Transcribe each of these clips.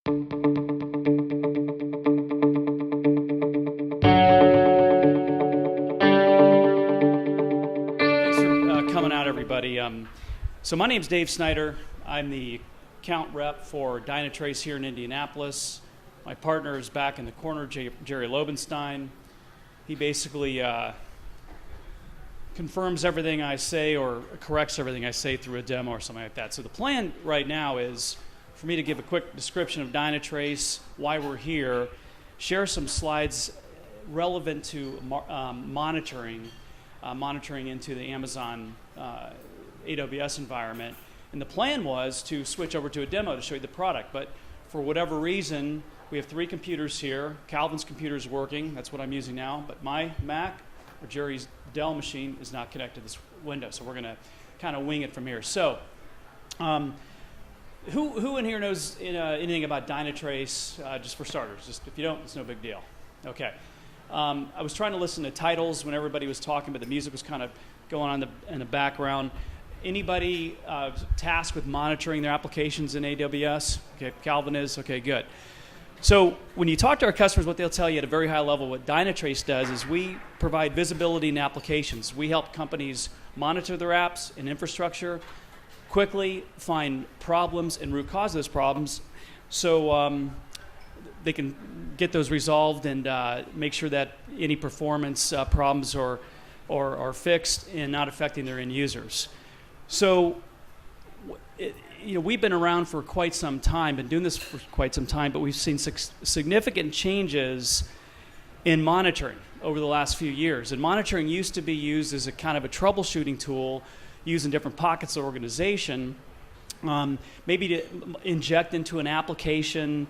Coming out, everybody. So my name's Dave Snider. I'm the account rep for DynaTrace here in Indianapolis. My partner is back in the corner, Jerry Lobenstein. He basically confirms everything I say or corrects everything I say through a demo or something like that. So the plan right now is for me to give a quick description of DynaTrace, why we're here, share some slides relevant to monitoring into the Amazon AWS environment. And the plan was to switch over to a demo to show you the product. But for whatever reason, we have 3 computers here. Calvin's computer is working. That's what I'm using now. But my Mac or Jerry's Dell machine is not connected to this window. So we're going to kind of wing it from here. So who in here knows anything about DynaTrace, just for starters? Just if you don't, it's no big deal. OK. I was trying to listen to titles when everybody was talking, but the music was kind of going on in the background. Anybody tasked with monitoring their applications in AWS? Okay, Calvin is. Okay, good. So when you talk to our customers, what they'll tell you at a very high level, what DynaTrace does is we provide visibility in applications. We help companies monitor their apps and infrastructure, quickly find problems and root cause those problems, so they can get those resolved and make sure that any performance problems are fixed and not affecting their end users. So, we've been around for quite some time, been doing this for quite some time, but we've seen significant changes in monitoring over the last few years. And monitoring used to be used as a kind of a troubleshooting tool used in different pockets of organization, maybe to inject into an application,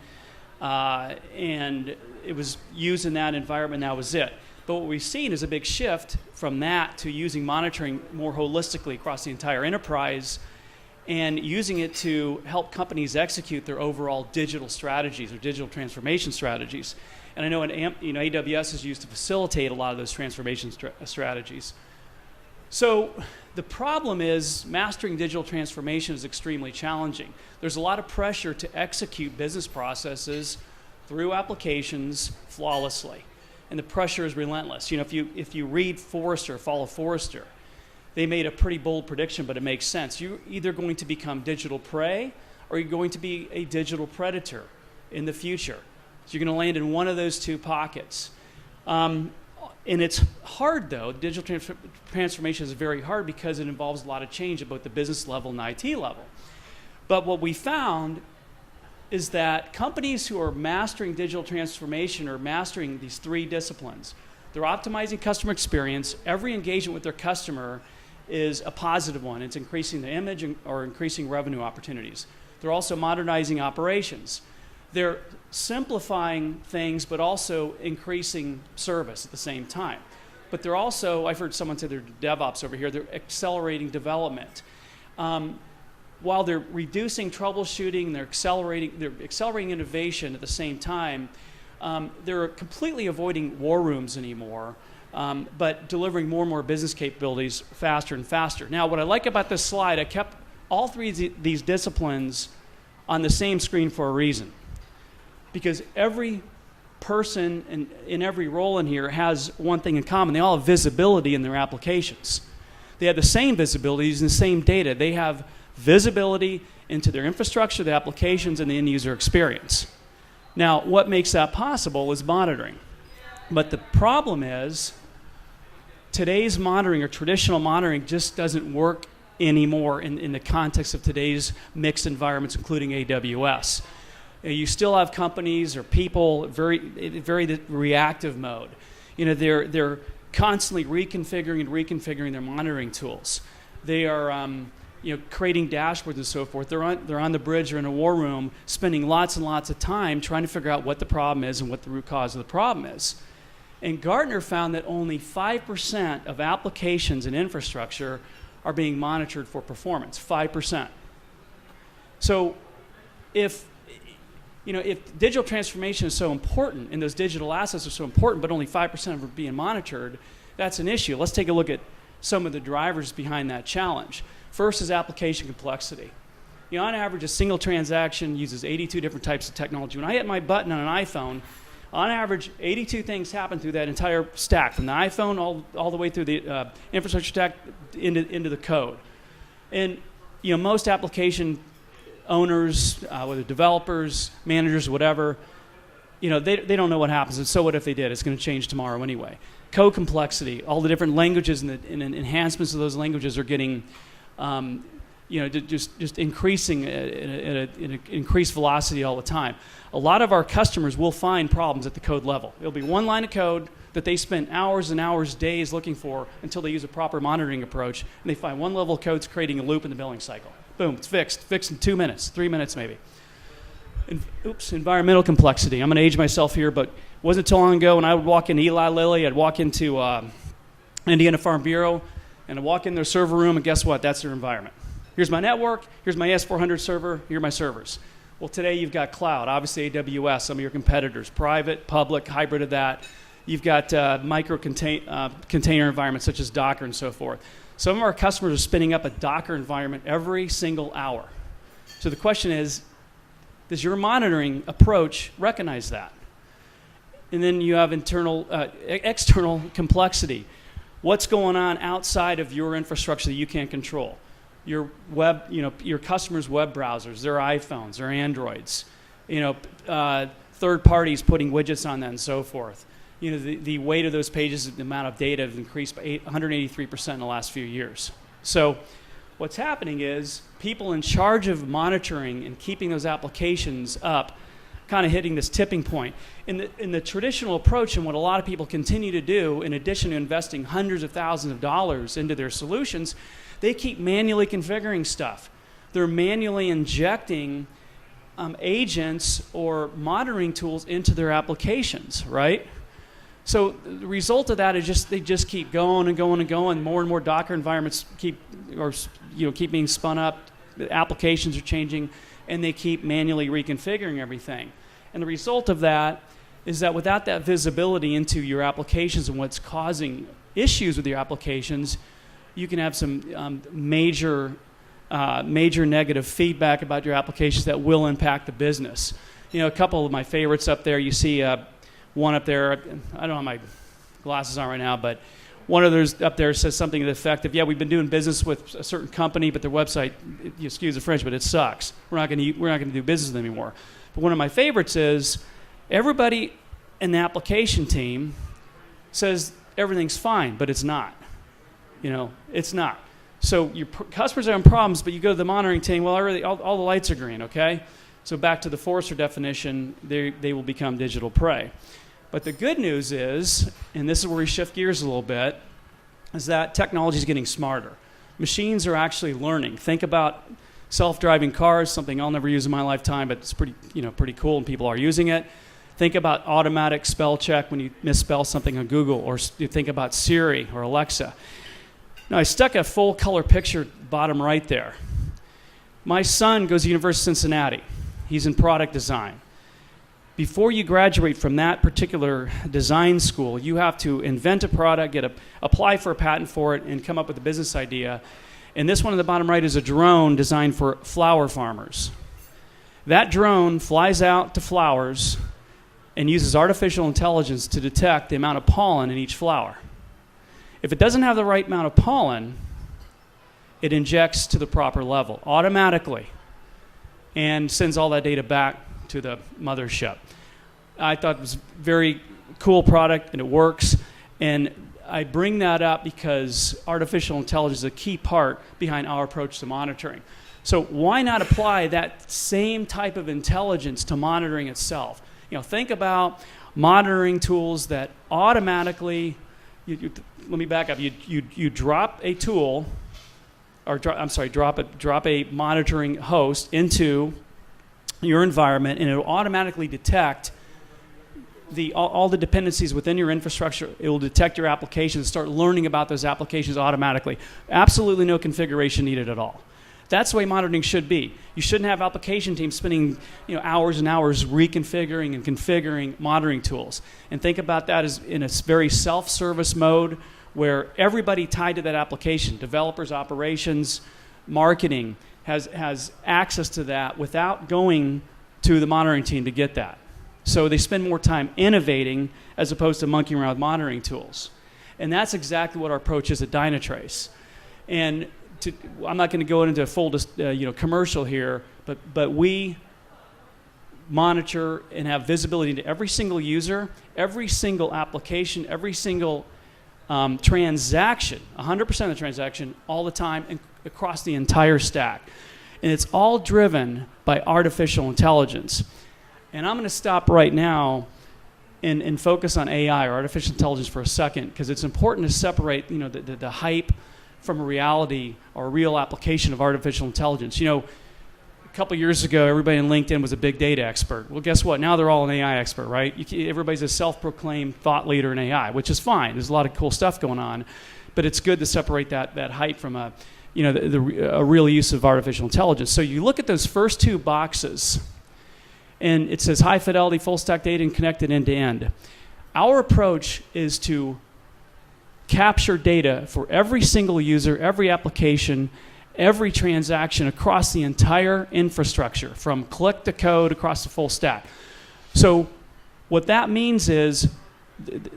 and it was used in that environment, and that was it. But what we've seen is a big shift from that to using monitoring more holistically across the entire enterprise and using it to help companies execute their overall digital strategies or digital transformation strategies. And I know AWS is used to facilitate a lot of those transformation strategies. So the problem is mastering digital transformation is extremely challenging. There's a lot of pressure to execute business processes through applications flawlessly. And the pressure is relentless. If you read Forrester, follow Forrester, they made a pretty bold prediction, but it makes sense. You're either going to become digital prey or you're going to be a digital predator in the future. So you're going to land in one of those 2 pockets. And it's hard, though. Digital transformation is very hard because it involves a lot of change at both the business level and IT level. But what we found is that companies who are mastering digital transformation are mastering these 3 disciplines. They're optimizing customer experience. Every engagement with their customer is a positive one. It's increasing the image or increasing revenue opportunities. They're also modernizing operations. They're simplifying things, but also increasing service at the same time. But they're also, I've heard someone say they're DevOps over here, they're accelerating development. While they're reducing troubleshooting, they're accelerating innovation at the same time, they're completely avoiding war rooms anymore, but delivering more and more business capabilities faster and faster. Now, what I like about this slide, I kept all 3 of these disciplines on the same screen for a reason. Because every person in every role in here has one thing in common. They all have visibility in their applications. They have the same visibility using the same data. They have visibility into their infrastructure, the applications, and the end user experience. Now, what makes that possible is monitoring. But the problem is today's monitoring or traditional monitoring just doesn't work anymore in the context of today's mixed environments, including AWS. You still have companies or people very reactive mode. They're constantly reconfiguring their monitoring tools. They are creating dashboards and so forth. They're on the bridge or in a war room, spending lots and lots of time trying to figure out what the problem is and what the root cause of the problem is. And Gartner found that only 5% of applications and infrastructure are being monitored for performance. 5%. So if digital transformation is so important and those digital assets are so important, but only 5% of them are being monitored, that's an issue. Let's take a look at some of the drivers behind that challenge. First is application complexity. On average, a single transaction uses 82 different types of technology. When I hit my button on an iPhone, on average, 82 things happen through that entire stack, from the iPhone all the way through the infrastructure stack into the code. And most application owners, whether developers, managers, whatever, they don't know what happens. And so what if they did? It's going to change tomorrow anyway. Code complexity, all the different languages and enhancements of those languages are getting, just increasing at an increased velocity all the time. A lot of our customers will find problems at the code level. It'll be one line of code that they spend hours and hours, days looking for until they use a proper monitoring approach, and they find one level of code's creating a loop in the billing cycle. Boom, it's fixed in 2 minutes, 3 minutes maybe. Environmental complexity. I'm going to age myself here, but it wasn't too long ago when I would walk into Eli Lilly, I'd walk into Indiana Farm Bureau, and I'd walk in their server room, and guess what? That's their environment. Here's my network, here's my AS400 server, here are my servers. Well, today you've got cloud, obviously AWS, some of your competitors, private, public, hybrid of that. You've got container environments such as Docker and so forth. Some of our customers are spinning up a Docker environment every single hour. So the question is, does your monitoring approach recognize that? And then you have external complexity. What's going on outside of your infrastructure that you can't control? Your web, your customers' web browsers, their iPhones, their Androids, third parties putting widgets on that and so forth. The weight of those pages, the amount of data have increased by 183% in the last few years. So what's happening is people in charge of monitoring and keeping those applications up kind of hitting this tipping point. In the traditional approach, and what a lot of people continue to do, in addition to investing hundreds of thousands of dollars into their solutions, they keep manually configuring stuff. They're manually injecting agents or monitoring tools into their applications, right? So the result of that is they just keep going and going and going. More and more Docker environments keep being spun up. The applications are changing, and they keep manually reconfiguring everything. And the result of that is that without that visibility into your applications and what's causing issues with your applications, you can have some major negative feedback about your applications that will impact the business. A couple of my favorites up there, you see one up there, I don't have my glasses on right now, but one of those up there says something to the effect of, we've been doing business with a certain company, but their website, excuse the French, but it sucks. We're not going to do business with them anymore. But one of my favorites is everybody in the application team says everything's fine, but it's not. It's not. So your customers are having problems, but you go to the monitoring team, well, all the lights are green, okay? So back to the Forrester definition, they will become digital prey. But the good news is, and this is where we shift gears a little bit, is that technology is getting smarter. Machines are actually learning. Think about self-driving cars, something I'll never use in my lifetime, but it's pretty cool and people are using it. Think about automatic spell check when you misspell something on Google, or you think about Siri or Alexa. Now, I stuck a full color picture bottom right there. My son goes to the University of Cincinnati. He's in product design. Before you graduate from that particular design school, you have to invent a product, apply for a patent for it, and come up with a business idea. And this one on the bottom right is a drone designed for flower farmers. That drone flies out to flowers and uses artificial intelligence to detect the amount of pollen in each flower. If it doesn't have the right amount of pollen, it injects to the proper level automatically and sends all that data back to the mothership. I thought it was a very cool product, and it works. And I bring that up because artificial intelligence is a key part behind our approach to monitoring. So why not apply that same type of intelligence to monitoring itself? Think about monitoring tools that automatically, let me back up. You drop a tool, or drop a monitoring host into your environment, and it will automatically detect all the dependencies within your infrastructure. It will detect your applications, start learning about those applications automatically. Absolutely no configuration needed at all. That's the way monitoring should be. You shouldn't have application teams spending hours and hours reconfiguring and configuring monitoring tools. And think about that as in a very self-service mode where everybody tied to that application, developers, operations, marketing, has access to that without going to the monitoring team to get that. So they spend more time innovating as opposed to monkeying around with monitoring tools. And that's exactly what our approach is at DynaTrace. And I'm not going to go into a full commercial here, but we monitor and have visibility into every single user, every single application, every single transaction, 100% of the transaction, all the time, and across the entire stack. And it's all driven by artificial intelligence. And I'm going to stop right now and focus on AI, or artificial intelligence, for a second, because it's important to separate the hype from a reality or a real application of artificial intelligence. A couple years ago, everybody in LinkedIn was a big data expert. Well, guess what? Now they're all an AI expert, right? Everybody's a self-proclaimed thought leader in AI, which is fine. There's a lot of cool stuff going on, but it's good to separate that hype from a real use of artificial intelligence. So you look at those first two boxes, and it says high fidelity, full stack data, and connected end to end. Our approach is to capture data for every single user, every application, every transaction across the entire infrastructure, from click to code across the full stack. So what that means is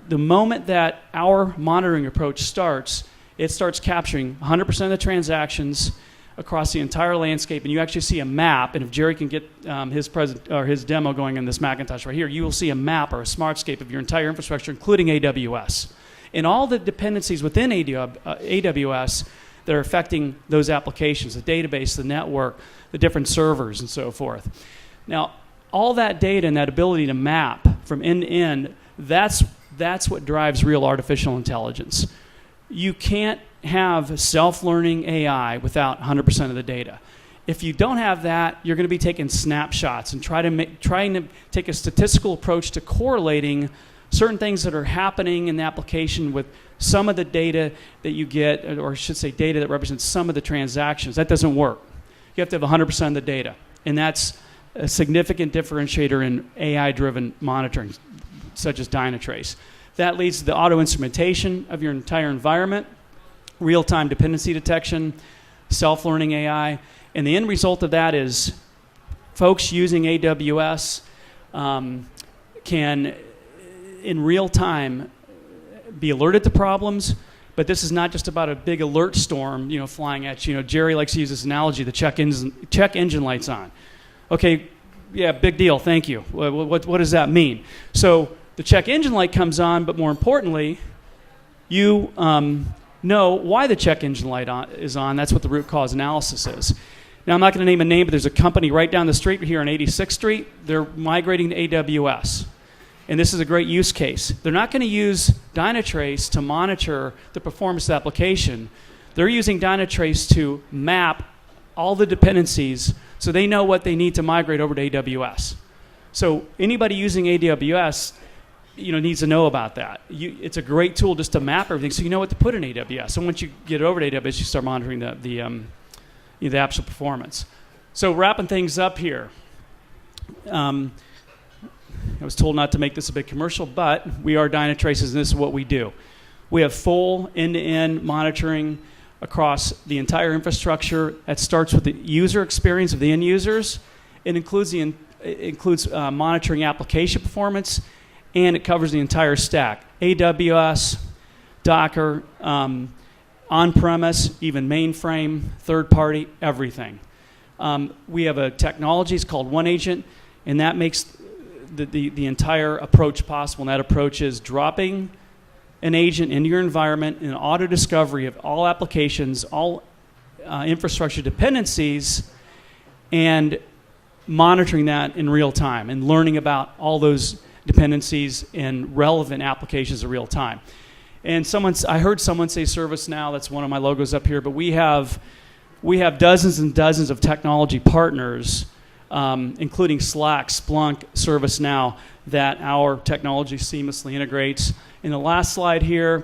the moment that our monitoring approach starts, it starts capturing 100% of the transactions across the entire landscape, and you actually see a map. And if Jerry can get his demo going in this Macintosh right here, you will see a map or a smartscape of your entire infrastructure, including AWS. And all the dependencies within AWS that are affecting those applications, the database, the network, the different servers, and so forth. Now, all that data and that ability to map from end to end, that's what drives real artificial intelligence. You can't have self-learning AI without 100% of the data. If you don't have that, you're going to be taking snapshots and trying to take a statistical approach to correlating certain things that are happening in the application with some of the data that you get, or I should say data that represents some of the transactions. That doesn't work. You have to have 100% of the data. And that's a significant differentiator in AI-driven monitoring, such as DynaTrace. That leads to the auto-instrumentation of your entire environment, real-time dependency detection, self-learning AI. And the end result of that is folks using AWS can, in real time, be alerted to problems. But this is not just about a big alert storm, flying at you. Jerry likes to use this analogy: the check engine light's on. Okay, yeah, big deal. Thank you. What does that mean? So the check engine light comes on, but more importantly, you know why the check engine light is on. That's what the root cause analysis is. Now, I'm not going to name a name, but there's a company right down the street here on 86th Street. They're migrating to AWS. And this is a great use case. They're not going to use DynaTrace to monitor the performance of the application. They're using DynaTrace to map all the dependencies so they know what they need to migrate over to AWS. So anybody using AWS needs to know about that. It's a great tool just to map everything so you know what to put in AWS. And once you get it over to AWS, you start monitoring the actual performance. So wrapping things up here. I was told not to make this a big commercial, but we are DynaTrace, and this is what we do. We have full end-to-end monitoring across the entire infrastructure. That starts with the user experience of the end users. It includes monitoring application performance, and it covers the entire stack: AWS, Docker, on-premise, even mainframe, third-party, everything. We have a technology, it's called OneAgent, and that makes the entire approach possible. And that approach is dropping an agent into your environment in auto discovery of all applications, all infrastructure dependencies, and monitoring that in real time and learning about all those dependencies and relevant applications in real time. And I heard someone say ServiceNow. That's one of my logos up here. But we have dozens and dozens of technology partners, including Slack, Splunk, ServiceNow, that our technology seamlessly integrates. In the last slide here,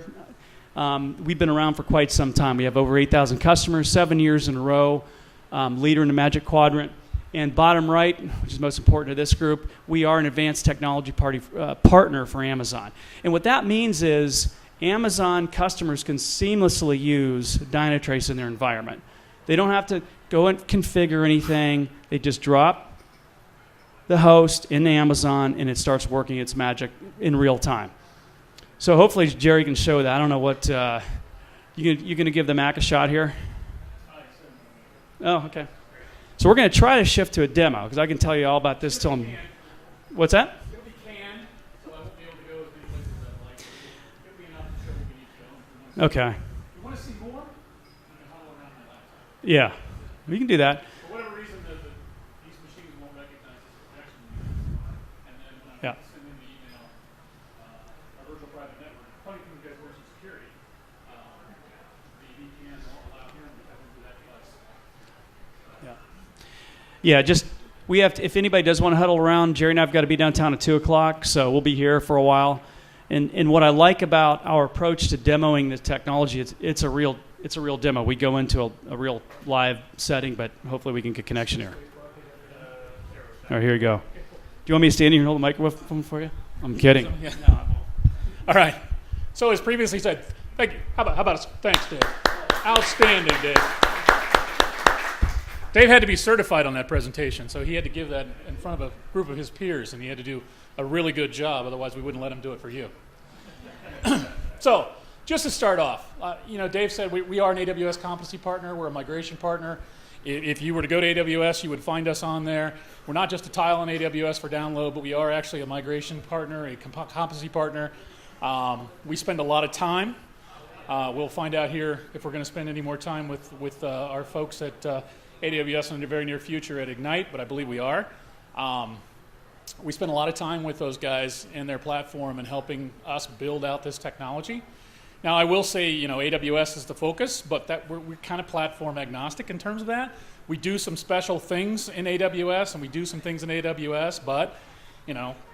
we've been around for quite some time. We have over 8,000 customers, 7 years in a row, leader in the Magic Quadrant. And bottom right, which is most important to this group, we are an advanced technology partner for Amazon. And what that means is Amazon customers can seamlessly use DynaTrace in their environment. They don't have to go and configure anything. They just drop the host in Amazon, and it starts working its magic in real time. So hopefully Jerry can show that. I don't know what, you're going to give the Mac a shot here? Oh, okay. So we're going to try to shift to a demo, because I can tell you all about this till I'm... What's that? It'll be canned, so I won't be able to go as many places as I'd like. It'll be enough to show what we need to go. Okay. If you want to see more, you can huddle around my laptop. Yeah, we can do that. For whatever reason, these machines won't recognize this protection. And then when I send in the email, our virtual private network, funny thing, you guys work in security, the VPN won't allow him to have into that device. Yeah, just, we have to, if anybody does want to huddle around, Jerry and I have got to be downtown at 2 o'clock, so we'll be here for a while. And what I like about our approach to demoing this technology, it's a real demo. We go into a real live setting, but hopefully we can get connection here. All right, here we go. Do you want me to stand here and hold the microphone for you? I'm kidding. Yeah. No, I won't. All right. So as previously said, thank you. How about us? Thanks, Dave. Outstanding, Dave. Dave had to be certified on that presentation, so he had to give that in front of a group of his peers, and he had to do a really good job. Otherwise, we wouldn't let him do it for you. So, just to start off, Dave said we are an AWS competency partner. We're a migration partner. If you were to go to AWS, you would find us on there. We're not just a tile on AWS for download, but we are actually a migration partner, a competency partner. We spend a lot of time. We'll find out here if we're going to spend any more time with our folks at AWS in the very near future at Ignite, but I believe we are. We spend a lot of time with those guys and their platform and helping us build out this technology. Now, I will say, AWS is the focus, but that we're kind of platform agnostic in terms of that. We do some special things in AWS, and we do some things in AWS, but,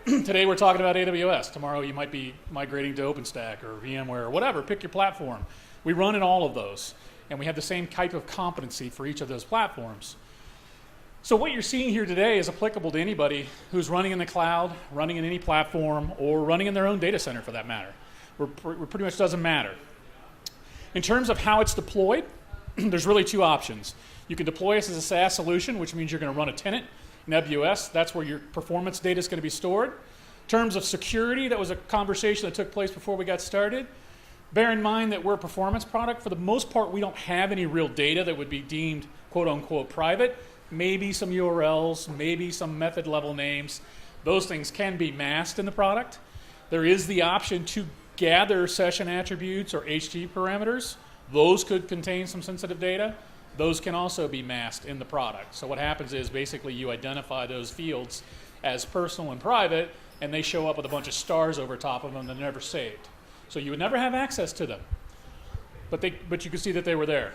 today we're talking about AWS. Tomorrow you might be migrating to OpenStack or VMware or whatever. Pick your platform. We run in all of those, and we have the same type of competency for each of those platforms. So what you're seeing here today is applicable to anybody who's running in the cloud, running in any platform, or running in their own data center for that matter. It pretty much doesn't matter. In terms of how it's deployed, there's really two options. You can deploy us as a SaaS solution, which means you're going to run a tenant in AWS. That's where your performance data is going to be stored. In terms of security, that was a conversation that took place before we got started. Bear in mind that we're a performance product. For the most part, we don't have any real data that would be deemed quote-unquote private. Maybe some URLs, maybe some method level names. Those things can be masked in the product. There is the option to gather session attributes or HT parameters. Those could contain some sensitive data. Those can also be masked in the product. So what happens is basically you identify those fields as personal and private, and they show up with a bunch of stars over top of them that are never saved. So you would never have access to them. But you can see that they were there.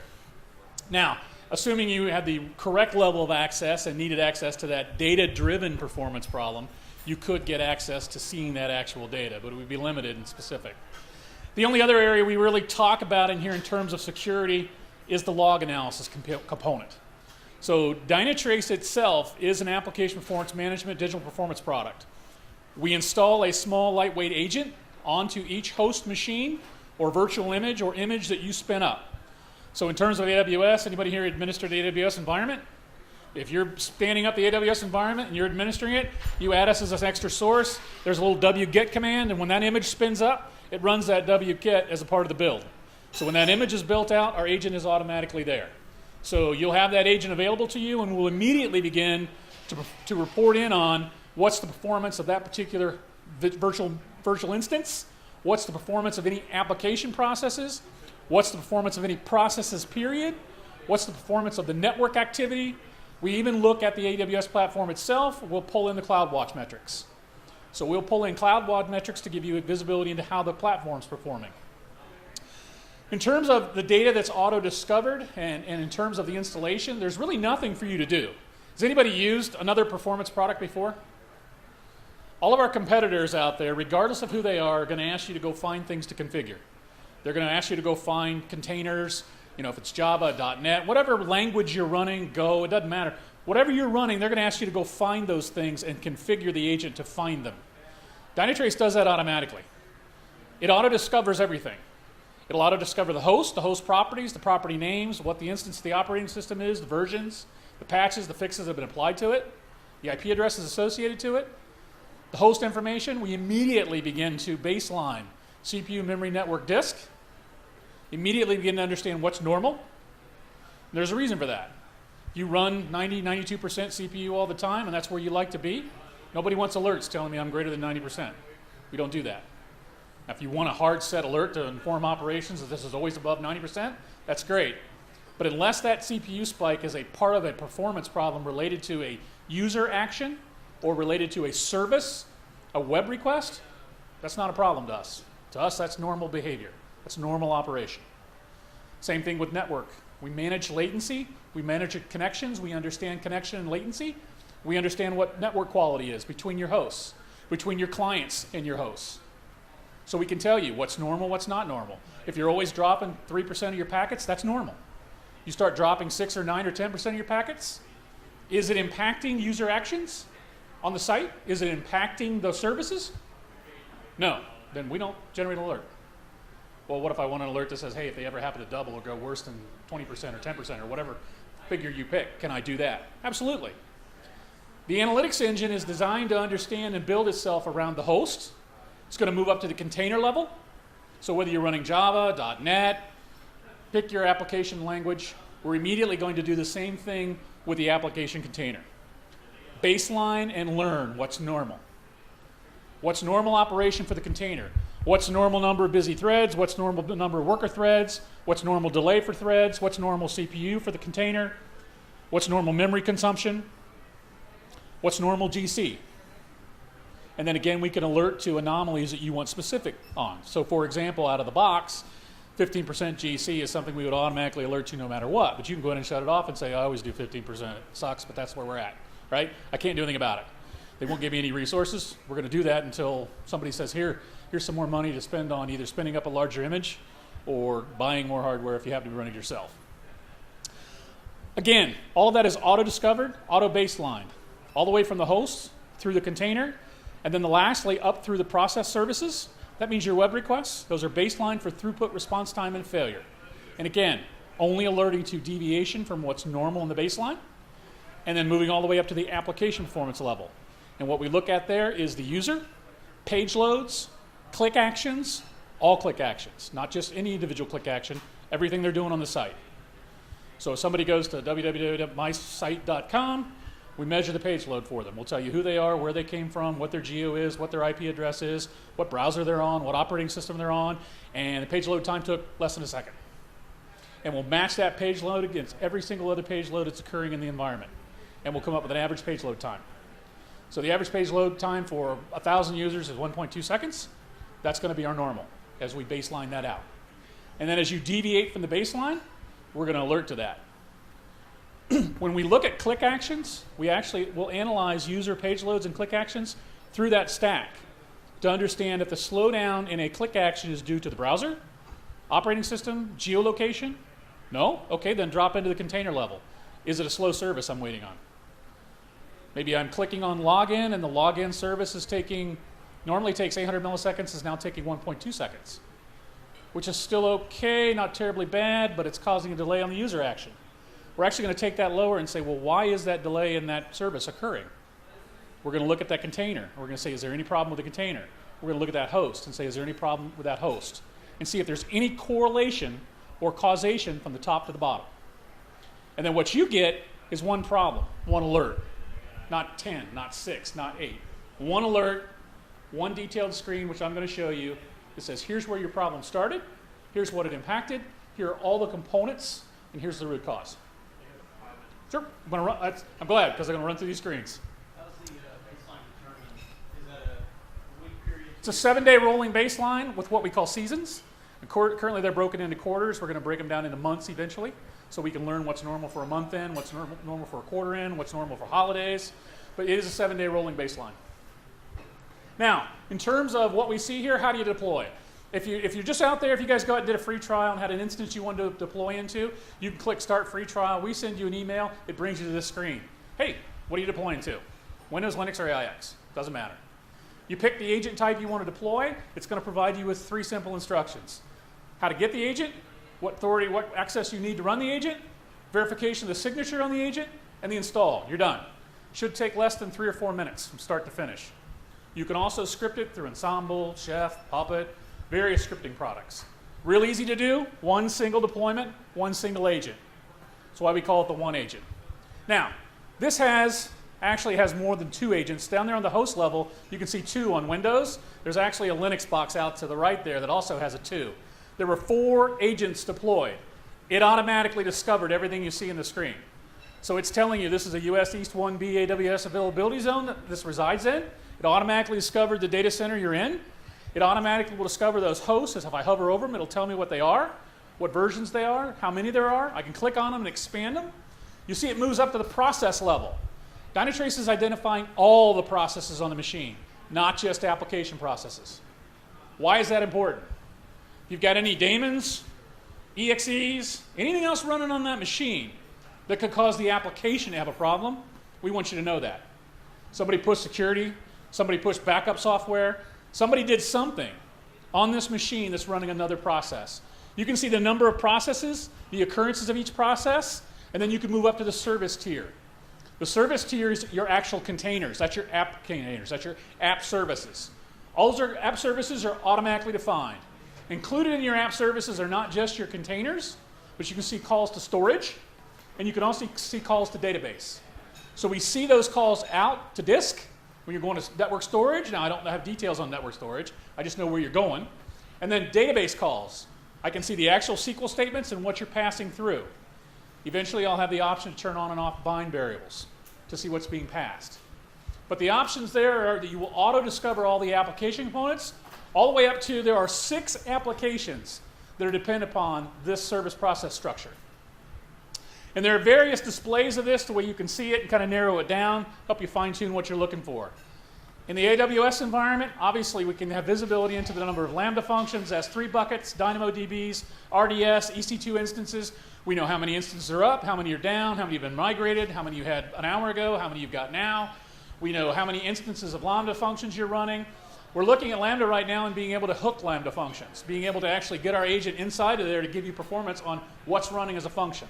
Now, assuming you had the correct level of access and needed access to that data-driven performance problem, you could get access to seeing that actual data, but it would be limited and specific. The only other area we really talk about in here in terms of security is the log analysis component. So DynaTrace itself is an application performance management digital performance product. We install a small lightweight agent onto each host machine or virtual image or image that you spin up. So in terms of AWS, anybody here administer the AWS environment? If you're standing up the AWS environment and you're administering it, you add us as an extra source. There's a little wget command, and when that image spins up, it runs that wget as a part of the build. So when that image is built out, our agent is automatically there. So you'll have that agent available to you, and we'll immediately begin to report in on what's the performance of that particular virtual instance, what's the performance of any application processes, what's the performance of any processes period, what's the performance of the network activity. We even look at the AWS platform itself. We'll pull in the CloudWatch metrics. So we'll pull in CloudWatch metrics to give you visibility into how the platform's performing. In terms of the data that's auto-discovered and in terms of the installation, there's really nothing for you to do. Has anybody used another performance product before? All of our competitors out there, regardless of who they are going to ask you to go find things to configure. They're going to ask you to go find containers, if it's Java, .NET, whatever language you're running, Go, it doesn't matter. Whatever you're running, they're going to ask you to go find those things and configure the agent to find them. DynaTrace does that automatically. It auto-discovers everything. It'll auto-discover the host properties, the property names, what the instance of the operating system is, the versions, the patches, the fixes that have been applied to it, the IP addresses associated to it, the host information. We immediately begin to baseline CPU, memory, network, disk. Immediately begin to understand what's normal. And there's a reason for that. You run 90, 92% CPU all the time, and that's where you like to be. Nobody wants alerts telling me I'm greater than 90%. We don't do that. Now, if you want a hard set alert to inform operations that this is always above 90%, that's great. But unless that CPU spike is a part of a performance problem related to a user action or related to a service, a web request, that's not a problem to us. To us, that's normal behavior. That's normal operation. Same thing with network. We manage latency. We manage connections. We understand connection and latency. We understand what network quality is between your hosts, between your clients and your hosts. So we can tell you what's normal, what's not normal. If you're always dropping 3% of your packets, that's normal. You start dropping 6 or 9 or 10% of your packets, is it impacting user actions on the site? Is it impacting those services? No, then we don't generate an alert. Well, what if I want an alert that says, hey, if they ever happen to double or go worse than 20% or 10% or whatever figure you pick, can I do that? Absolutely. The analytics engine is designed to understand and build itself around the host. It's going to move up to the container level. So whether you're running Java, .NET, pick your application language, we're immediately going to do the same thing with the application container. Baseline and learn what's normal. What's normal operation for the container? What's normal number of busy threads? What's normal number of worker threads? What's normal delay for threads? What's normal CPU for the container? What's normal memory consumption? What's normal GC? And then again, we can alert to anomalies that you want specific on. So for example, out of the box, 15% GC is something we would automatically alert to no matter what. But you can go in and shut it off and say, I always do 15%. It sucks, but that's where we're at, right? I can't do anything about it. They won't give me any resources. We're going to do that until somebody says, here's some more money to spend on either spinning up a larger image or buying more hardware if you have to run it yourself. Again, all of that is auto-discovered, auto-baselined, all the way from the host through the container, and then lastly up through the process services. That means your web requests. Those are baseline for throughput, response time, and failure. And again, only alerting to deviation from what's normal in the baseline, and then moving all the way up to the application performance level. And what we look at there is the user, page loads, click actions, all click actions, not just any individual click action, everything they're doing on the site. So if somebody goes to www.mysite.com, we measure the page load for them. We'll tell you who they are, where they came from, what their geo is, what their IP address is, what browser they're on, what operating system they're on, and the page load time took less than a second. And we'll match that page load against every single other page load that's occurring in the environment. And we'll come up with an average page load time. So the average page load time for 1,000 users is 1.2 seconds. That's going to be our normal as we baseline that out. And then as you deviate from the baseline, we're going to alert to that. When we look at click actions, we actually will analyze user page loads and click actions through that stack to understand if the slowdown in a click action is due to the browser, operating system, geolocation. No? Okay, then drop into the container level. Is it a slow service I'm waiting on? Maybe I'm clicking on login and the login service is normally takes 800 milliseconds, is now taking 1.2 seconds, which is still okay, not terribly bad, but it's causing a delay on the user action. We're actually going to take that lower and say, well, why is that delay in that service occurring? We're going to look at that container. We're going to say, is there any problem with the container? We're going to look at that host and say, is there any problem with that host? And see if there's any correlation or causation from the top to the bottom. And then what you get is one problem, one alert. Not 10, not 6, not 8. One alert, one detailed screen, which I'm going to show you. It says, here's where your problem started, here's what it impacted, here are all the components, and here's the root cause. Sure, I'm glad, because I'm going to run through these screens. How's the baseline determined? Is that a week period? It's a 7-day rolling baseline with what we call seasons. And currently they're broken into quarters. We're going to break them down into months eventually, so we can learn what's normal for a month in, what's normal for a quarter in, what's normal for holidays. But it is a 7-day rolling baseline. Now, in terms of what we see here, how do you deploy? If you're just out there, if you guys go out and did a free trial and had an instance you wanted to deploy into, you can click Start Free Trial. We send you an email. It brings you to this screen. Hey, what are you deploying to? Windows, Linux, or AIX? Doesn't matter. You pick the agent type you want to deploy. It's going to provide you with 3 simple instructions. how to get the agent, what authority, what access you need to run the agent, verification of the signature on the agent, and the install. You're done. Should take less than 3 or 4 minutes from start to finish. You can also script it through Ensemble, Chef, Puppet, various scripting products. Real easy to do, one single deployment, one single agent. That's why we call it the one agent. Now, this actually has more than 2 agents. Down there on the host level, you can see 2 on Windows. There's actually a Linux box out to the right there that also has a 2. There were 4 agents deployed. It automatically discovered everything you see in the screen. So it's telling you this is a US East 1B AWS availability zone that this resides in. It automatically discovered the data center you're in. It automatically will discover those hosts. As if I hover over them, it'll tell me what they are, what versions they are, how many there are. I can click on them and expand them. You see it moves up to the process level. DynaTrace is identifying all the processes on the machine, not just application processes. Why is that important? If you've got any daemons, EXEs, anything else running on that machine that could cause the application to have a problem, we want you to know that. Somebody pushed security, somebody pushed backup software, somebody did something on this machine that's running another process. You can see the number of processes, the occurrences of each process, and then you can move up to the service tier. The service tier is your actual containers. That's your app containers. That's your app services. All those app services are automatically defined. Included in your app services are not just your containers, but you can see calls to storage, and you can also see calls to database. So we see those calls out to disk when you're going to network storage. Now, I don't have details on network storage. I just know where you're going. And then database calls. I can see the actual SQL statements and what you're passing through. Eventually, I'll have the option to turn on and off bind variables to see what's being passed. But the options there are that you will auto-discover all the application components, all the way up to there are 6 applications that are dependent upon this service process structure. And there are various displays of this the way you can see it and kind of narrow it down, help you fine-tune what you're looking for. In the AWS environment, obviously we can have visibility into the number of Lambda functions, S3 buckets, DynamoDBs, RDS, EC2 instances. We know how many instances are up, how many are down, how many have been migrated, how many you had an hour ago, how many you've got now. We know how many instances of Lambda functions you're running. We're looking at Lambda right now and being able to hook Lambda functions, being able to actually get our agent inside of there to give you performance on what's running as a function.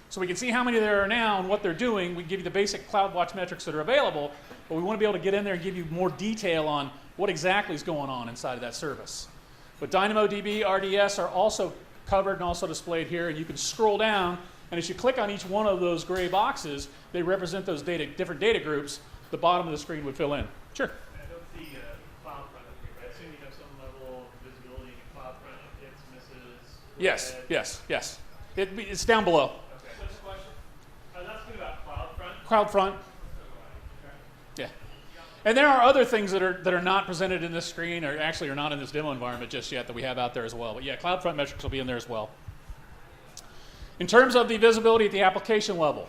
So we can see how many there are now and what they're doing. We can give you the basic CloudWatch metrics that are available, but we want to be able to get in there and give you more detail on what exactly is going on inside of that service. But DynamoDB, RDS are also covered and also displayed here, and you can scroll down, and as you click on each one of those gray boxes, they represent those different data groups. The bottom of the screen would fill in. Sure. I don't see CloudFront up here, right? I assume you have some level of visibility in CloudFront, updates, misses. Yes, yes, yes. It's down below. Okay. What's the question? I was asking about CloudFront. CloudFront. Yeah. And there are other things that are not presented in this screen, or actually are not in this demo environment just yet, that we have out there as well. But yeah, CloudFront metrics will be in there as well. In terms of the visibility at the application level,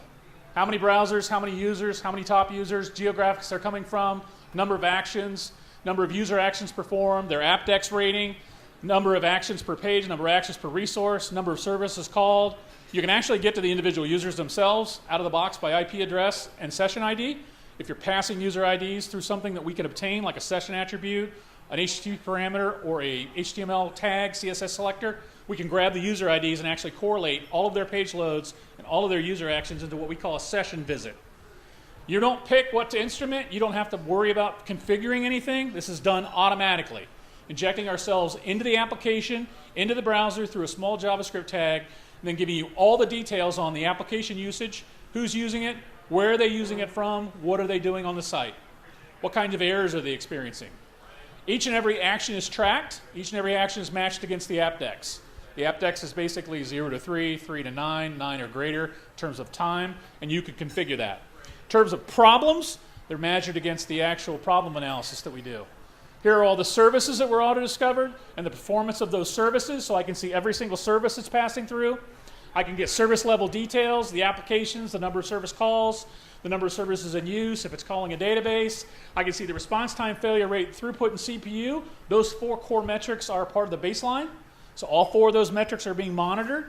how many browsers, how many users, how many top users, geographics they're coming from, number of actions, number of user actions performed, their AppDex rating, number of actions per page, number of actions per resource, number of services called. You can actually get to the individual users themselves out of the box by IP address and session ID. If you're passing user IDs through something that we can obtain, like a session attribute, an HTTP parameter, or a HTML tag, CSS selector, we can grab the user IDs and actually correlate all of their page loads and all of their user actions into what we call a session visit. You don't pick what to instrument. You don't have to worry about configuring anything. This is done automatically, injecting ourselves into the application, into the browser through a small JavaScript tag, and then giving you all the details on the application usage, who's using it, where are they using it from, what are they doing on the site, what kinds of errors are they experiencing. Each and every action is tracked. Each and every action is matched against the AppDex. The AppDex is basically 0 to 3, 3 to 9, 9 or greater in terms of time, and you can configure that. In terms of problems, they're measured against the actual problem analysis that we do. Here are all the services that were auto-discovered and the performance of those services, so I can see every single service that's passing through. I can get service level details, the applications, the number of service calls, the number of services in use, if it's calling a database. I can see the response time, failure rate, throughput, and CPU. Those 4 core metrics are part of the baseline. So all 4 of those metrics are being monitored.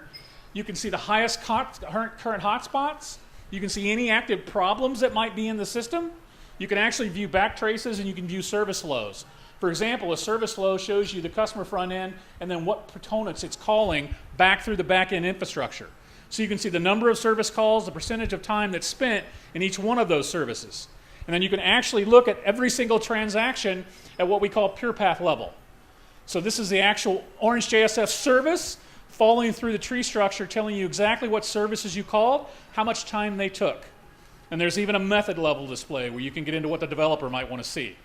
You can see the highest current hotspots. You can see any active problems that might be in the system. You can actually view back traces and you can view service flows. For example, a service flow shows you the customer front end and then what components it's calling back through the back end infrastructure. So you can see the number of service calls, the percentage of time that's spent in each one of those services. And then you can actually look at every single transaction at what we call pure path level. So this is the actual Orange JSF service following through the tree structure, telling you exactly what services you called, how much time they took. And there's even a method level display where you can get into what the developer might want to see.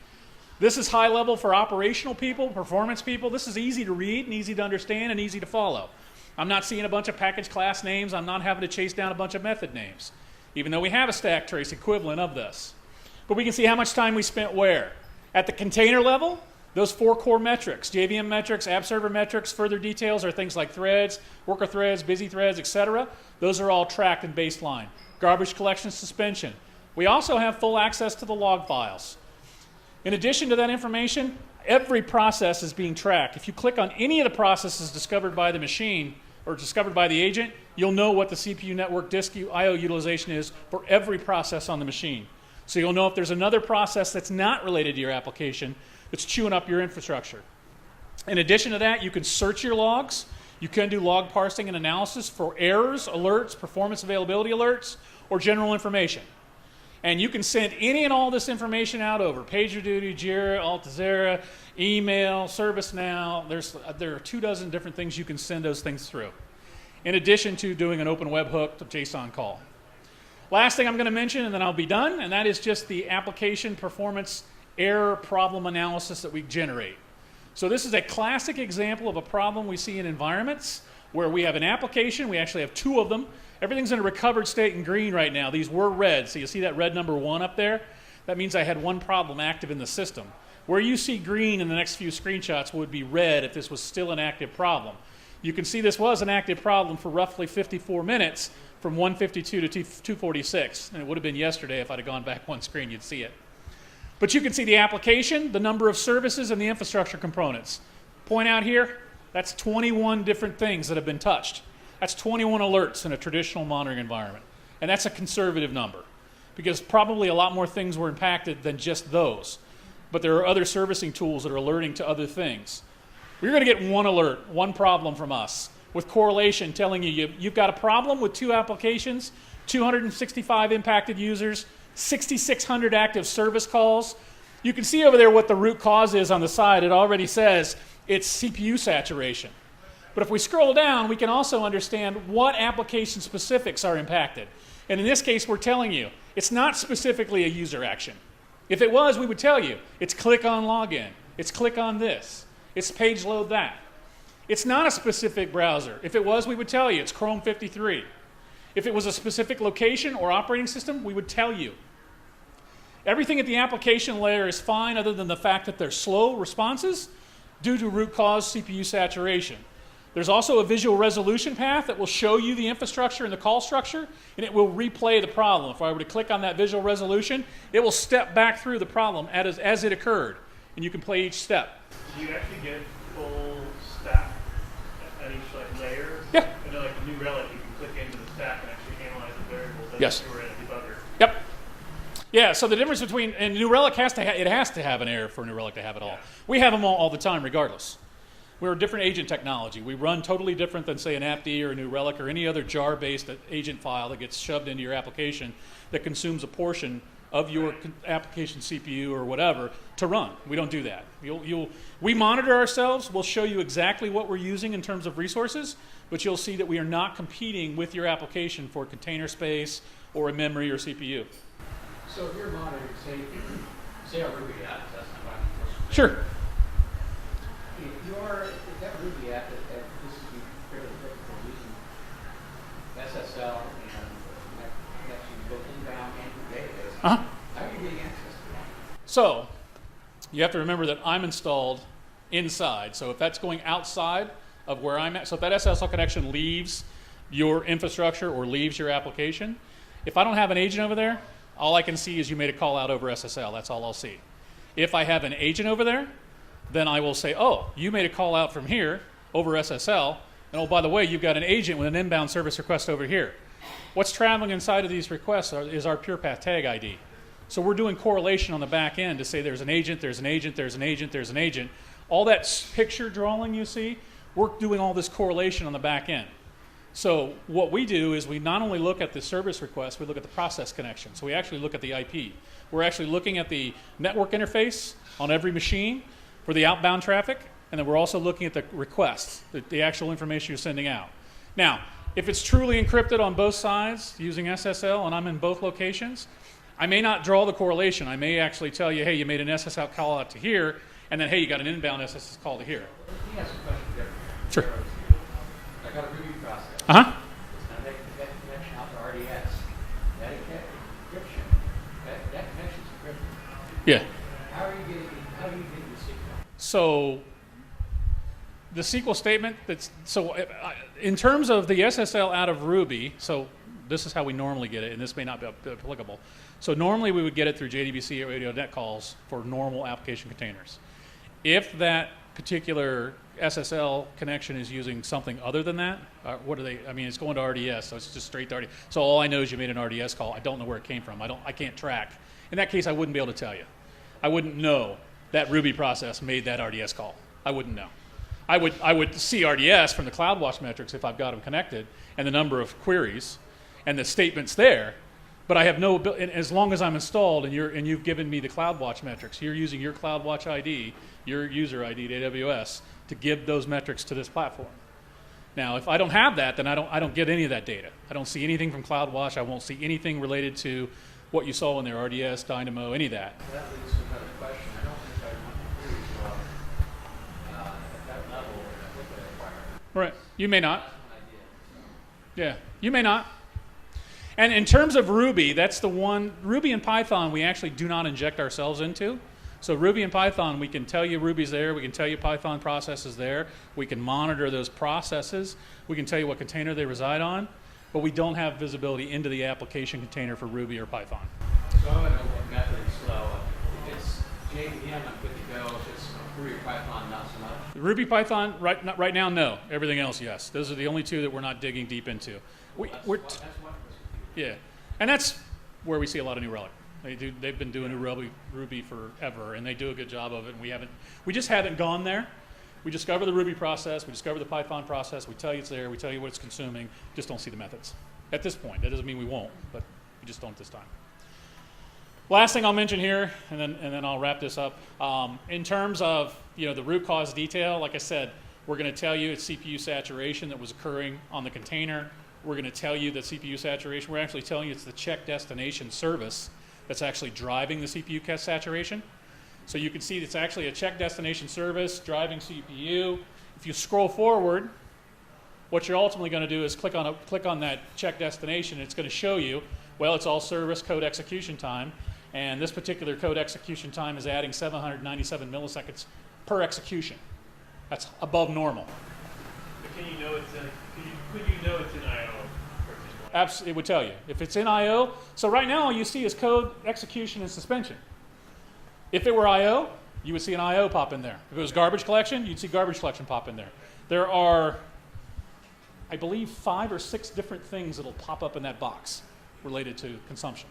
This is high level for operational people, performance people. This is easy to read and easy to understand and easy to follow. I'm not seeing a bunch of package class names. I'm not having to chase down a bunch of method names, even though we have a stack trace equivalent of this. But we can see how much time we spent where. At the container level, those 4 core metrics, JVM metrics, app server metrics, further details are things like threads, worker threads, busy threads, etc. Those are all tracked in baseline. Garbage collection suspension. We also have full access to the log files. In addition to that information, every process is being tracked. If you click on any of the processes discovered by the machine or discovered by the agent, you'll know what the CPU network disk I/O utilization is for every process on the machine. So you'll know if there's another process that's not related to your application that's chewing up your infrastructure. In addition to that, you can search your logs. You can do log parsing and analysis for errors, alerts, performance availability alerts, or general information. And you can send any and all this information out over PagerDuty, Jira, Altazera, email, ServiceNow. There are 24 different things you can send those things through, in addition to doing an open webhook to JSON call. Last thing I'm going to mention, and then I'll be done, and that is just the application performance error problem analysis that we generate. So this is a classic example of a problem we see in environments where we have an application. We actually have 2 of them. Everything's in a recovered state in green right now. These were red. So you see that red number 1 up there? That means I had 1 problem active in the system. Where you see green in the next few screenshots would be red if this was still an active problem. You can see this was an active problem for roughly 54 minutes from 152 to 246. And it would have been yesterday if I'd have gone back 1 screen, you'd see it. But you can see the application, the number of services, and the infrastructure components. Point out here, that's 21 different things that have been touched. That's 21 alerts in a traditional monitoring environment. And that's a conservative number because probably a lot more things were impacted than just those. But there are other servicing tools that are alerting to other things. We're going to get 1 alert, 1 problem from us with correlation telling you've got a problem with 2 applications, 265 impacted users, 6,600 active service calls. You can see over there what the root cause is on the side. It already says it's CPU saturation. But if we scroll down, we can also understand what application specifics are impacted. And in this case, we're telling you, it's not specifically a user action. If it was, we would tell you, it's click on login, it's click on this, it's page load that. It's not a specific browser. If it was, we would tell you, it's Chrome 53. If it was a specific location or operating system, we would tell you. Everything at the application layer is fine other than the fact that they're slow responses due to root cause CPU saturation. There's also a visual resolution path that will show you the infrastructure and the call structure, and it will replay the problem. If I were to click on that visual resolution, it will step back through the problem as it occurred, and you can play each step. Do you actually get full stack at each layer? Yeah. I know like New Relic, you can click into the stack and actually analyze the variables as Yes. if you were in a debugger. Yep. Yeah, so the difference between, and New Relic has to have an error for New Relic to have it all. Yeah. We have them all the time regardless. We're a different agent technology. We run totally different than, say, an AppD or a New Relic or any other jar-based agent file that gets shoved into your application that consumes a portion of your application CPU or whatever to run. We don't do that. We monitor ourselves. We'll show you exactly what we're using in terms of resources, but you'll see that we are not competing with your application for container space or a memory or CPU. So if you're monitoring, say a Ruby app, that's not what I'm Sure. If that Ruby app that this is fairly typical using SSL and connection both inbound and through database, Uh-huh. how are you getting access to that? So you have to remember that I'm installed inside. So if that's going outside of where I'm at, so if that SSL connection leaves your infrastructure or leaves your application, if I don't have an agent over there, all I can see is you made a call out over SSL. That's all I'll see. If I have an agent over there, then I will say, oh, you made a call out from here over SSL, and oh, by the way, you've got an agent with an inbound service request over here. What's traveling inside of these requests is our pure path tag ID. So we're doing correlation on the back end to say there's an agent, there's an agent, there's an agent, there's an agent. All that picture drawing you see, we're doing all this correlation on the back end. So what we do is we not only look at the service request, we look at the process connection. So we actually look at the IP. We're actually looking at the network interface on every machine for the outbound traffic, and then we're also looking at the requests, the actual information you're sending out. Now, if it's truly encrypted on both sides using SSL and I'm in both locations, I may not draw the correlation. I may actually tell you, hey, you made an SSL call out to here, and then, hey, you got an inbound SSL call to here. Let me ask a question different. Sure. I got a Ruby process. Uh-huh. It's going to make that connection out to RDS. That encryption, that connection's encrypted. Yeah. How are you getting the SQL? So the SQL statement, in terms of the SSL out of Ruby, so this is how we normally get it, and this may not be applicable. So normally we would get it through JDBC or ADO.NET calls for normal application containers. If that particular SSL connection is using something other than that, what are they? I mean, it's going to RDS, so it's just straight to RDS. So all I know is you made an RDS call. I don't know where it came from. I can't track. In that case, I wouldn't be able to tell you. I wouldn't know that Ruby process made that RDS call. I wouldn't know. I would see RDS from the CloudWatch metrics if I've got them connected and the number of queries and the statements there, but I have no ability, as long as I'm installed and you've given me the CloudWatch metrics, you're using your CloudWatch ID, your user ID to AWS to give those metrics to this platform. Now, if I don't have that, then I don't get any of that data. I don't see anything from CloudWatch. I won't see anything related to what you saw in their RDS, Dynamo, any of that. That leads to another question. I don't think I want to queries go up at that level with the requirement. Right. You may not. That's one idea. Yeah. You may not. And in terms of Ruby, that's the one, Ruby and Python we actually do not inject ourselves into. So Ruby and Python, we can tell you Ruby's there, we can tell you Python process is there, we can monitor those processes, we can tell you what container they reside on, but we don't have visibility into the application container for Ruby or Python. So I want to know what method is slow. If it's JVM, I'm good to go. If it's Ruby or Python, not so much. Ruby, Python, right now, no. Everything else, yes. Those are the only two that we're not digging deep into. That's one. Yeah, and that's where we see a lot of New Relic. They've been doing New Ruby forever, and they do a good job of it. And we just haven't gone there. We discover the Ruby process, we discover the Python process, we tell you it's there, we tell you what it's consuming, just don't see the methods. At this point, that doesn't mean we won't, but we just don't at this time. Last thing I'll mention here, and then I'll wrap this up. In terms of the root cause detail, like I said, we're going to tell you it's CPU saturation that was occurring on the container. We're going to tell you that CPU saturation, we're actually telling you it's the check destination service that's actually driving the CPU saturation. So you can see it's actually a check destination service driving CPU. If you scroll forward, what you're ultimately going to do is click on that check destination. It's going to show you, well, it's all service code execution time, and this particular code execution time is adding 797 milliseconds per execution. That's above normal. But can you know it's in? Could you know it's in IO? Absolutely, it would tell you. If it's in I/O, so right now all you see is code execution and suspension. If it were I/O, you would see an I/O pop in there. If it was garbage collection, you'd see garbage collection pop in there. There are, I believe, 5 or 6 different things that'll pop up in that box related to consumption.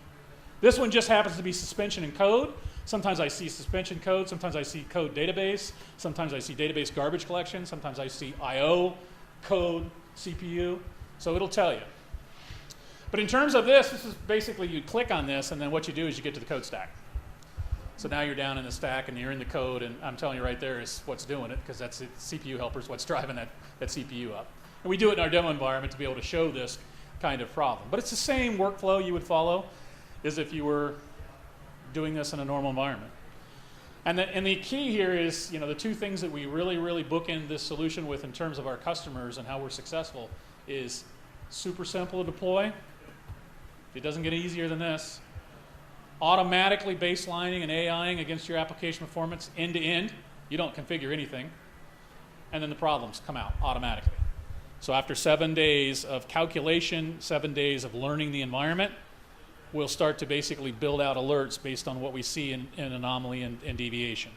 This one just happens to be suspension and code. Sometimes I see suspension code, sometimes I see code database, sometimes I see database garbage collection, sometimes I see I/O, code, CPU, so it'll tell you. But in terms of this is basically you click on this, and then what you do is you get to the code stack. So now you're down in the stack, and you're in the code, and I'm telling you right there is what's doing it, because that's it, CPU helpers, what's driving that CPU up. And we do it in our demo environment to be able to show this kind of problem. But it's the same workflow you would follow as if you were doing this in a normal environment. And the key here is, the two things that we really bookend this solution with in terms of our customers and how we're successful is super simple to deploy. It doesn't get easier than this. Automatically baselining and AIing against your application performance end to end. You don't configure anything. And then the problems come out automatically. So after 7 days of calculation, 7 days of learning the environment, we'll start to basically build out alerts based on what we see in anomaly and deviation.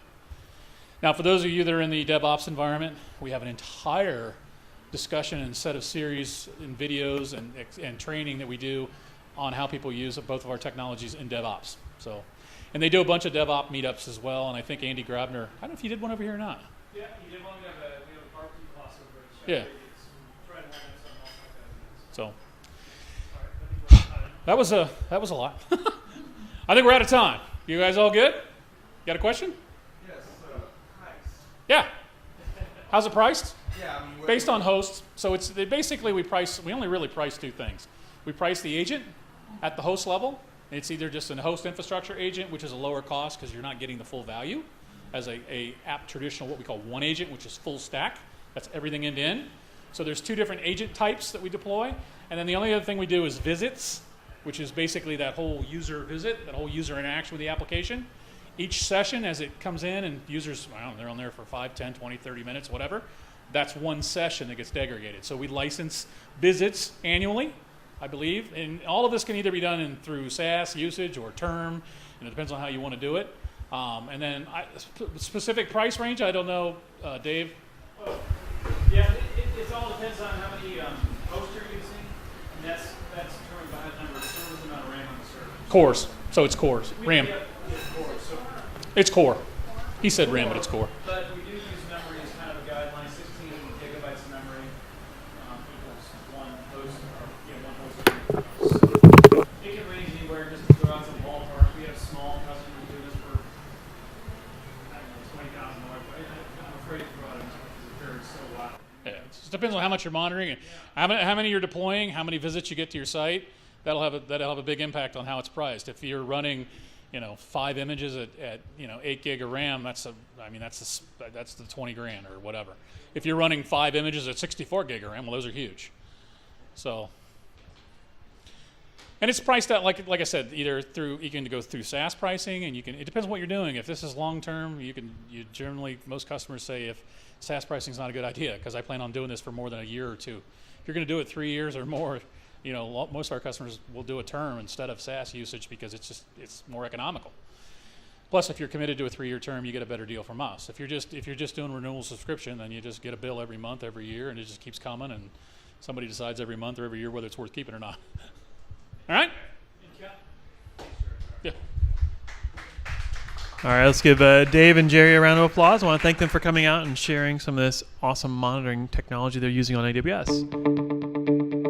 Now, for those of you that are in the DevOps environment, we have an entire discussion and set of series and videos and training that we do on how people use both of our technologies in DevOps. So And they do a bunch of DevOps meetups as well, and I think Andy Grabner, I don't know if he did one over here or not. Yeah, he did one. We have a barbecue class over at Yeah. Friday morning, something else like that. So All right, I think we're out of time. that was a lot. I think we're out of time. You guys all good? Got a question? Yes, price. Yeah. How's it priced? Yeah, I mean, Based on hosts. So it's basically we only really price two things. We price the agent at the host level. It's either just a host infrastructure agent, which is a lower cost because you're not getting the full value, as a app traditional, what we call one agent, which is full stack. That's everything end to end. So there's two different agent types that we deploy. And then the only other thing we do is visits, which is basically that whole user visit, that whole user interaction with the application. Each session as it comes in and users, I don't know, they're on there for 5, 10, 20, 30 minutes, whatever. That's one session that gets degregated. So we license visits annually, I believe. And all of this can either be done through SaaS usage or term, and it depends on how you want to do it. And then specific price range, I don't know, Dave? Yeah, it all depends on how many hosts you're using, and that's determined by the number of servers and amount of RAM on the server. Cores. So it's cores. RAM. Yeah, cores. So, It's core. He said RAM, but it's core. but we do use memory as kind of a guideline. 16 gigabytes of memory equals one host, or one host. It can range anywhere. Just to throw out some ballpark. We have small customers doing this for I don't know $20,000. But I'm afraid to throw out a number because it varies so wildly. Yeah, it just depends on how much you're monitoring and how many you're deploying, how many visits you get to your site. That'll have a big impact on how it's priced. If you're running, 5 images at 8 gig of RAM, that's the $20,000 or whatever. If you're running 5 images at 64 gig of RAM, well, those are huge. So, and it's priced out like I said, either through you can go through SaaS pricing, and it depends on what you're doing. If this is long term, generally most customers say if SaaS pricing is not a good idea because I plan on doing this for more than a year or two. If you're going to do it 3 years or more, most of our customers will do a term instead of SaaS usage because it's more economical. Plus, if you're committed to a 3-year term, you get a better deal from us. If you're just doing renewal subscription, then you just get a bill every month, every year, and it just keeps coming, and somebody decides every month or every year whether it's worth keeping or not. All right? Yeah. All right, let's give Dave and Jerry a round of applause. I want to thank them for coming out and sharing some of this awesome monitoring technology they're using on AWS.